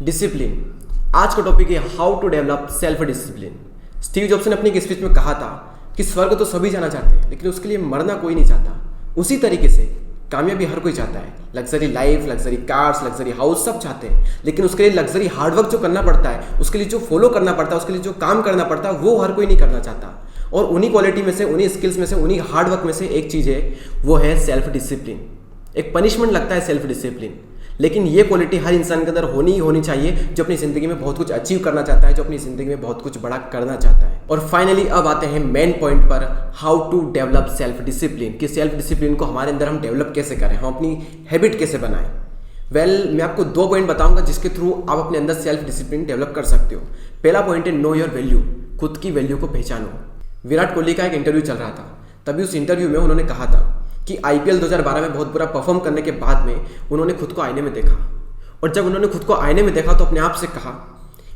Discipline. आज का topic है how to develop self discipline. Steve Jobs ने अपनी एक स्पीच में कहा था कि स्वर्ग तो सभी जाना चाहते हैं, लेकिन उसके लिए मरना कोई नहीं चाहता। उसी तरीके से कामयाबी हर कोई चाहता है। Luxury life, luxury cars, luxury house सब चाहते हैं, लेकिन उसके लिए लग्जरी हार्डवर्क जो करना पड़ता है, उसके लिए जो फॉलो करना पड़ता है, उसके लिए जो काम करना पड़ता है, वो हर कोई नहीं करना चाहता। और उन्हीं क्वालिटी में से, उन्हीं स्किल्स में से, उन्हीं हार्डवर्क में से एक चीज़ है, वो है सेल्फ डिसिप्लिन। एक पनिशमेंट लगता है सेल्फ डिसिप्लिन, लेकिन ये क्वालिटी हर इंसान के अंदर होनी चाहिए जो अपनी ज़िंदगी में बहुत कुछ अचीव करना चाहता है, जो अपनी ज़िंदगी में बहुत कुछ बड़ा करना चाहता है। और फाइनली अब आते हैं मेन पॉइंट पर, how to develop self discipline. कि सेल्फ डिसिप्लिन को हमारे अंदर हम डेवलप कैसे करें, हम अपनी हैबिट कैसे बनाएं। मैं आपको 2 पॉइंट बताऊंगा जिसके थ्रू आप अपने अंदर सेल्फ डिसिप्लिन डेवलप कर सकते हो। पहला पॉइंट है नो योर वैल्यू। खुद की वैल्यू को पहचानो। विराट कोहली का एक इंटरव्यू चल रहा था, तभी उस इंटरव्यू में उन्होंने कहा था कि आईपीएल 2012 में बहुत बुरा परफॉर्म करने के बाद में उन्होंने खुद को आईने में देखा, और जब उन्होंने खुद को आईने में देखा तो अपने आप से कहा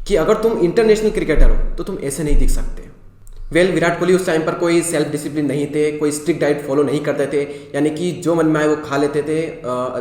कि अगर तुम इंटरनेशनल क्रिकेटर हो तो तुम ऐसे नहीं दिख सकते। विराट कोहली उस टाइम पर कोई सेल्फ डिसिप्लिन नहीं थे, कोई स्ट्रिक्ट डाइट फॉलो नहीं करते थे, यानी कि जो मन में आए वो खा लेते थे।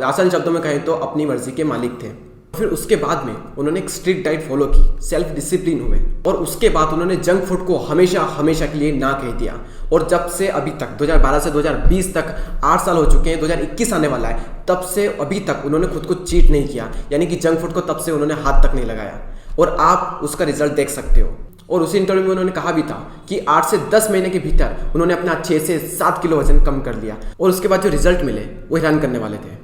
आसान शब्दों में कहें तो अपनी मर्जी के मालिक थे। फिर उसके बाद में उन्होंने एक स्ट्रिक्ट डाइट फॉलो की, सेल्फ डिसिप्लिन हुए, और उसके बाद उन्होंने जंक फूड को हमेशा के लिए ना कह दिया। और जब से अभी तक 2012 से 2020 तक 8 साल हो चुके हैं, 2021 आने वाला है, तब से अभी तक उन्होंने खुद को चीट नहीं किया, यानी कि जंक फूड को तब से उन्होंने हाथ तक नहीं लगाया। और आप उसका रिजल्ट देख सकते हो। और उसी इंटरव्यू में उन्होंने कहा भी था कि 8 से 10 महीने के भीतर उन्होंने अपना 6 से 7 किलो वजन कम कर लिया, और उसके बाद जो रिजल्ट मिले वो हैरान करने वाले थे।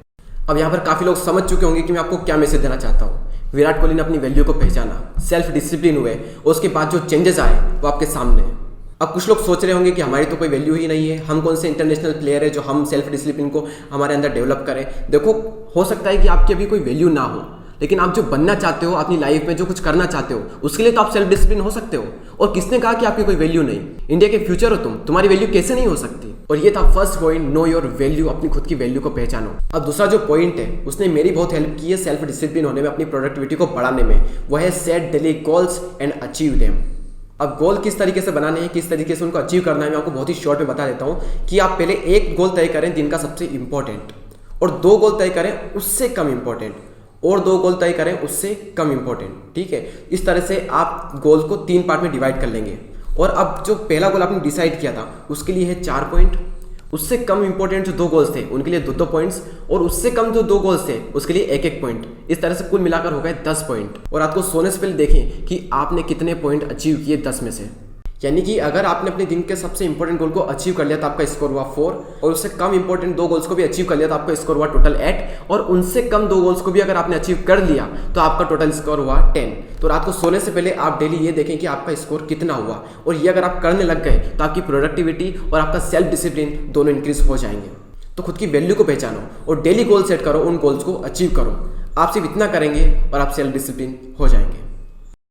अब यहाँ पर काफ़ी लोग समझ चुके होंगे कि मैं आपको क्या मैसेज देना चाहता हूँ। विराट कोहली ने अपनी वैल्यू को पहचाना, सेल्फ डिसिप्लिन हुए, और उसके बाद जो चेंजेस आए वो आपके सामने हैं। अब कुछ लोग सोच रहे होंगे कि हमारी तो कोई वैल्यू ही नहीं है, हम कौन से इंटरनेशनल प्लेयर है जो हम सेल्फ डिसिप्लिन को हमारे अंदर डेवलप करें। देखो, हो सकता है कि आपकी अभी कोई वैल्यू ना हो, लेकिन आप जो बनना चाहते हो अपनी लाइफ में, जो कुछ करना चाहते हो, उसके लिए तो आप सेल्फ डिसिप्लिन हो सकते हो। और किसने कहा कि आपकी कोई वैल्यू नहीं? इंडिया के फ्यूचर हो तुम, तुम्हारी वैल्यू कैसे नहीं हो सकती? और ये था first point, know your value. अपनी खुद की वैल्यू को पहचानो। अब दूसरा जो पॉइंट है, उसने मेरी बहुत हेल्प की है सेल्फ डिसिप्लिन होने में, अपनी प्रोडक्टिविटी को बढ़ाने में। वह है set daily goals and achieve them. अब गोल किस तरीके से बनाने हैं, किस तरीके से उनको अचीव करना है, मैं आपको बहुत ही शॉर्ट में बता देता हूँ कि आप पहले एक गोल तय करें दिन का सबसे इंपॉर्टेंट, और 2 गोल तय करें उससे कम इंपॉर्टेंट, और 2 गोल तय करें उससे कम इंपॉर्टेंट। ठीक है, इस तरह से आप गोल को 3 पार्ट में डिवाइड कर लेंगे। और अब जो पहला गोल आपने डिसाइड किया था उसके लिए है 4 पॉइंट, उससे कम इंपॉर्टेंट जो 2 गोल्स थे उनके लिए 2 पॉइंट्स, और उससे कम जो 2 गोल्स थे उसके लिए 1 पॉइंट। इस तरह से कुल मिलाकर हो गए 10 पॉइंट। और आपको सोने से पहले देखें कि आपने कितने पॉइंट अचीव किए 10 में से। यानी कि अगर आपने अपने दिन के सबसे इंपॉर्टेंट गोल को अचीव कर लिया तो आपका स्कोर हुआ 4, और उससे कम इंपॉर्टेंट 2 गोल्स को भी अचीव कर लिया तो आपका स्कोर हुआ टोटल 8, और उनसे कम 2 गोल्स को भी अगर आपने अचीव कर लिया तो आपका टोटल स्कोर हुआ 10। तो रात को सोने से पहले आप डेली ये देखें कि आपका स्कोर कितना हुआ, और ये अगर आप करने लग गए तो आपकी प्रोडक्टिविटी और आपका सेल्फ डिसिप्लिन दोनों इंक्रीज हो जाएंगे। तो खुद की वैल्यू को पहचानो और डेली गोल सेट करो, उन गोल्स को अचीव करो। आप सिर्फ इतना करेंगे और आप सेल्फ डिसिप्लिन हो जाएंगे।